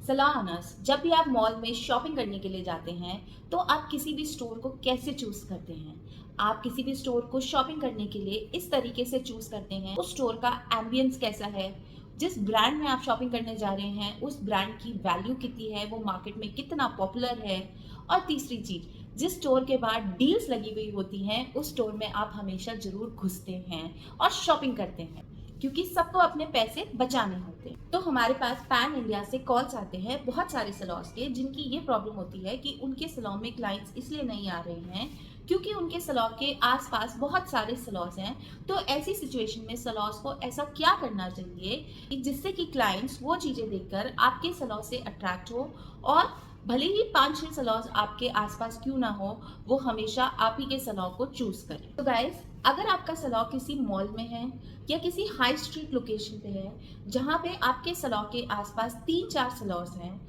सलाहनस, जब भी आप मॉल में शॉपिंग करने के लिए जाते हैं तो आप किसी भी स्टोर को कैसे चूज करते हैं? आप किसी भी स्टोर को शॉपिंग करने के लिए इस तरीके से चूज करते हैं, उस स्टोर का एम्बियंस कैसा है, जिस ब्रांड में आप शॉपिंग करने जा रहे हैं उस ब्रांड की वैल्यू कितनी है, वो मार्केट में कितना पॉपुलर है। और तीसरी चीज, जिस स्टोर के बाद डील्स लगी हुई होती हैं उस स्टोर में आप हमेशा जरूर घुसते हैं और शॉपिंग करते हैं, क्योंकि सबको अपने पैसे बचाने होते हैं। तो हमारे पास पैन इंडिया से कॉल्स आते हैं बहुत सारे सलॉन्स के, जिनकी ये प्रॉब्लम होती है कि उनके सलॉन में क्लाइंट्स इसलिए नहीं आ रहे हैं क्योंकि उनके सलॉन के आसपास बहुत सारे सलॉन्स हैं। तो ऐसी सिचुएशन में सलॉन्स को ऐसा क्या करना चाहिए कि जिससे कि क्लाइंट्स वो चीज़ें देखकर आपके सलॉन से अट्रैक्ट हो, और भले ही 5-6 सलॉन्स आपके आसपास क्यों ना हो, वो हमेशा आप ही के सलॉन को चूज करें। तो गाइस, अगर आपका सलॉन किसी मॉल में है या किसी हाई स्ट्रीट लोकेशन पे है जहाँ पे आपके सलॉन के आसपास 3-4 सलॉन्स हैं,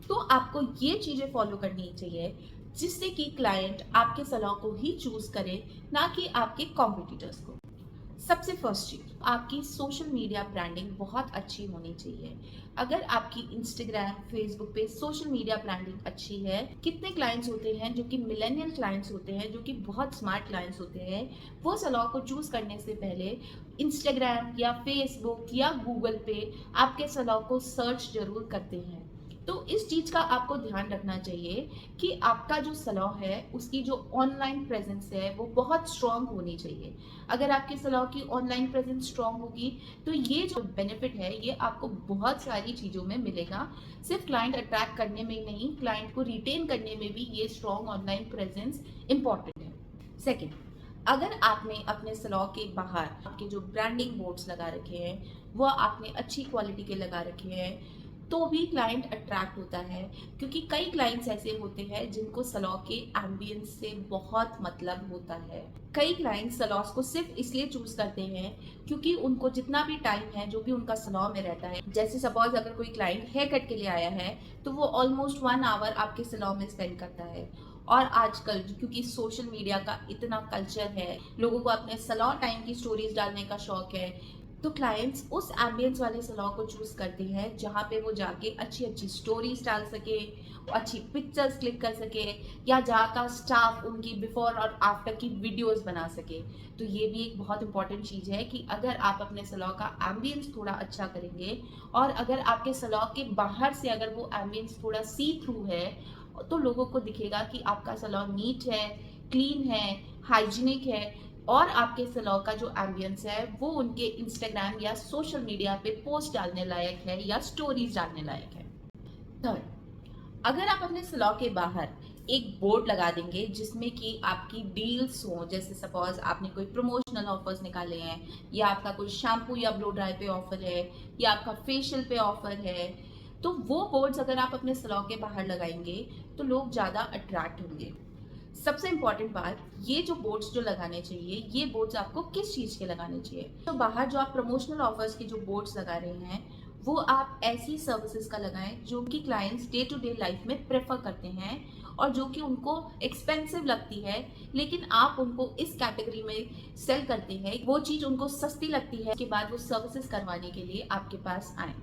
तो आपको ये चीज़ें फॉलो करनी चाहिए जिससे कि क्लाइंट आपके सलॉन को ही चूज करे, ना कि आपके कॉम्पिटिटर्स को। सबसे फर्स्ट चीज, आपकी सोशल मीडिया ब्रांडिंग बहुत अच्छी होनी चाहिए। अगर आपकी इंस्टाग्राम, फेसबुक पे सोशल मीडिया ब्रांडिंग अच्छी है, कितने क्लाइंट्स होते हैं जो कि मिलेनियल क्लाइंट्स होते हैं, जो कि बहुत स्मार्ट क्लाइंट्स होते हैं, वो सलॉन को चूज करने से पहले इंस्टाग्राम या फेसबुक या गूगल पे आपके सलॉन को सर्च जरूर करते हैं। तो इस चीज का आपको ध्यान रखना चाहिए कि आपका जो सलॉन है उसकी जो ऑनलाइन प्रेजेंस है वो बहुत स्ट्रांग होनी चाहिए। अगर आपके सलॉन की ऑनलाइन प्रेजेंस स्ट्रांग होगी तो ये जो बेनिफिट है ये आपको बहुत सारी चीज़ों में मिलेगा। सिर्फ क्लाइंट अट्रैक्ट करने में नहीं, क्लाइंट को रिटेन करने में भी ये स्ट्रांग ऑनलाइन प्रेजेंस इंपॉर्टेंट है। सेकेंड, अगर आपने अपने सलॉन के बाहर आपके जो ब्रांडिंग बोर्ड्स लगा रखे हैं वो आपने अच्छी क्वालिटी के लगा रखे हैं, तो भी क्लाइंट अट्रैक्ट होता है, क्योंकि कई क्लाइंट्स ऐसे होते हैं जिनको सलॉन के एम्बियंस से बहुत मतलब होता है। कई क्लाइंट्स सलॉन्स को सिर्फ इसलिए चूज करते हैं क्योंकि उनको जितना भी टाइम है जो भी उनका सलॉन में रहता है, जैसे सपोज अगर कोई क्लाइंट हेयर कट के लिए आया है तो वो ऑलमोस्ट 1 आवर आपके सलॉन में स्पेंड करता है। और आजकल क्योंकि सोशल मीडिया का इतना कल्चर है, लोगों को अपने सलॉन टाइम की स्टोरीज डालने का शौक है, तो क्लाइंट्स उस एम्बियंस वाले सलॉन को चूज करते हैं जहाँ पे वो जाके अच्छी अच्छी स्टोरीज डाल सके, अच्छी पिक्चर्स क्लिक कर सके, या जहाँ का स्टाफ उनकी बिफोर और आफ्टर की वीडियोस बना सके। तो ये भी एक बहुत इंपॉर्टेंट चीज़ है कि अगर आप अपने सलॉन का एम्बियंस थोड़ा अच्छा करेंगे और अगर आपके सलॉन के बाहर से अगर वो एम्बियंस थोड़ा सी थ्रू है, तो लोगों को दिखेगा कि आपका सलॉन नीट है, क्लीन है, हाइजीनिक है, और आपके सलॉन का जो एम्बियंस है वो उनके इंस्टाग्राम या सोशल मीडिया पे पोस्ट डालने लायक है या स्टोरीज डालने लायक है। थर्ड, अगर आप अपने सलॉन के बाहर एक बोर्ड लगा देंगे जिसमें कि आपकी डील्स हो, जैसे सपोज आपने कोई प्रमोशनल ऑफर्स निकाले हैं, या आपका कोई शैम्पू या ब्लो ड्राई पे ऑफर है, या आपका फेशियल पे ऑफर है, तो वो बोर्ड्स अगर आप अपने सलॉन के बाहर लगाएंगे तो लोग ज़्यादा अट्रैक्ट होंगे। सबसे इम्पॉर्टेंट बात, ये जो बोर्ड्स जो लगाने चाहिए, ये बोर्ड्स आपको किस चीज़ के लगाने चाहिए? तो बाहर जो आप प्रमोशनल ऑफर्स के जो बोर्ड्स लगा रहे हैं वो आप ऐसी सर्विसेज का लगाएं जो कि clients day to day life में प्रेफर करते हैं और जो कि उनको एक्सपेंसिव लगती है, लेकिन आप उनको इस कैटेगरी में सेल करते हैं, वो चीज़ उनको सस्ती लगती है, उसके बाद वो सर्विसेज करवाने के लिए आपके पास आए।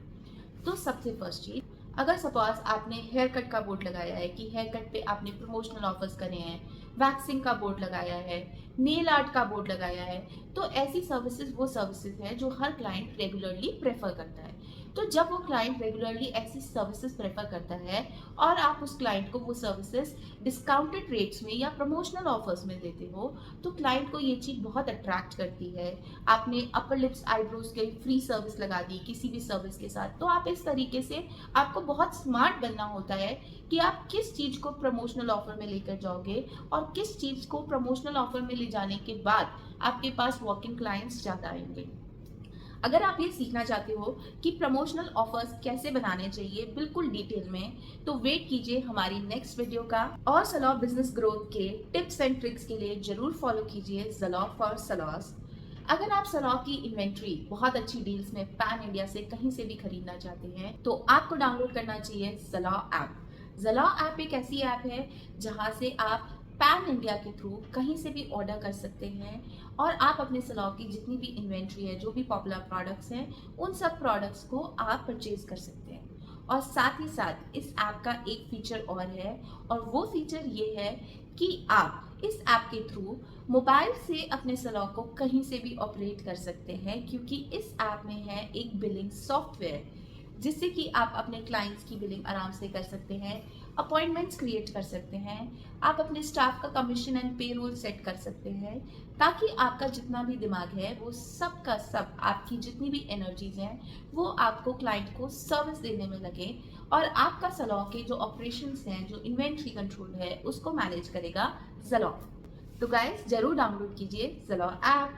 तो सबसे फर्स्ट चीज, अगर सपोज आपने हेयर कट का बोर्ड लगाया है कि हेयर कट पे आपने प्रमोशनल ऑफर्स करे हैं, वैक्सिंग का बोर्ड लगाया है, नेल आर्ट का बोर्ड लगाया है, तो ऐसी सर्विसेज वो सर्विसेज है जो हर क्लाइंट रेगुलरली प्रेफर करता है। तो जब वो क्लाइंट रेगुलरली ऐसी सर्विसेज प्रेफर करता है और आप उस क्लाइंट को वो सर्विसेज डिस्काउंटेड रेट्स में या प्रमोशनल ऑफर्स में देते हो, तो क्लाइंट को ये चीज़ बहुत अट्रैक्ट करती है। आपने अपर लिप्स आईब्रोज के फ्री सर्विस लगा दी किसी भी सर्विस के साथ, तो आप इस तरीके से, आपको बहुत स्मार्ट बनना होता है कि आप किस चीज़ को प्रमोशनल ऑफर में लेकर जाओगे और किस चीज़ को प्रमोशनल ऑफर में ले जाने के बाद आपके पास वॉकिंग क्लाइंट्स ज़्यादा आएंगे। अगर आप ये सीखना चाहते हो कि प्रमोशनल ऑफर्स कैसे बनाने चाहिए बिल्कुल डिटेल में, तो वेट कीजिए हमारी नेक्स्ट वीडियो का। और सलॉन बिजनेस ग्रोथ के टिप्स एंड ट्रिक्स के लिए जरूर फॉलो कीजिए सलॉन फॉर सलॉस। अगर आप सलॉन की इन्वेंट्री बहुत अच्छी डील्स में पैन इंडिया से कहीं से भी खरीदना चाहते हैं तो आपको डाउनलोड करना चाहिए सलॉन ऐप। सलॉन ऐप एक ऐसी ऐप है जहां से आप पैन इंडिया के थ्रू कहीं से भी ऑर्डर कर सकते हैं और आप अपने सलॉन की जितनी भी इन्वेंट्री है, जो भी पॉपुलर प्रोडक्ट्स हैं, उन सब प्रोडक्ट्स को आप परचेज कर सकते हैं। और साथ ही साथ इस ऐप का एक फीचर और है, और वो फीचर ये है कि आप इस ऐप के थ्रू मोबाइल से अपने सैलून को कहीं से भी ऑपरेट कर सकते हैं, क्योंकि इस ऐप में है एक बिलिंग सॉफ्टवेयर जिससे कि आप अपने क्लाइंट्स की बिलिंग आराम से कर सकते हैं, अपॉइंटमेंट्स क्रिएट कर सकते हैं, आप अपने स्टाफ का कमीशन एंड पेरोल सेट कर सकते हैं, ताकि आपका जितना भी दिमाग है वो सब का सब, आपकी जितनी भी एनर्जीज हैं वो आपको क्लाइंट को सर्विस देने में लगे, और आपका सैलून के जो ऑपरेशंस हैं, जो इन्वेंट्री कंट्रोल है, उसको मैनेज करेगा ज़ेलॉन। तो गाइस, जरूर डाउनलोड कीजिए ज़ेलॉन ऐप।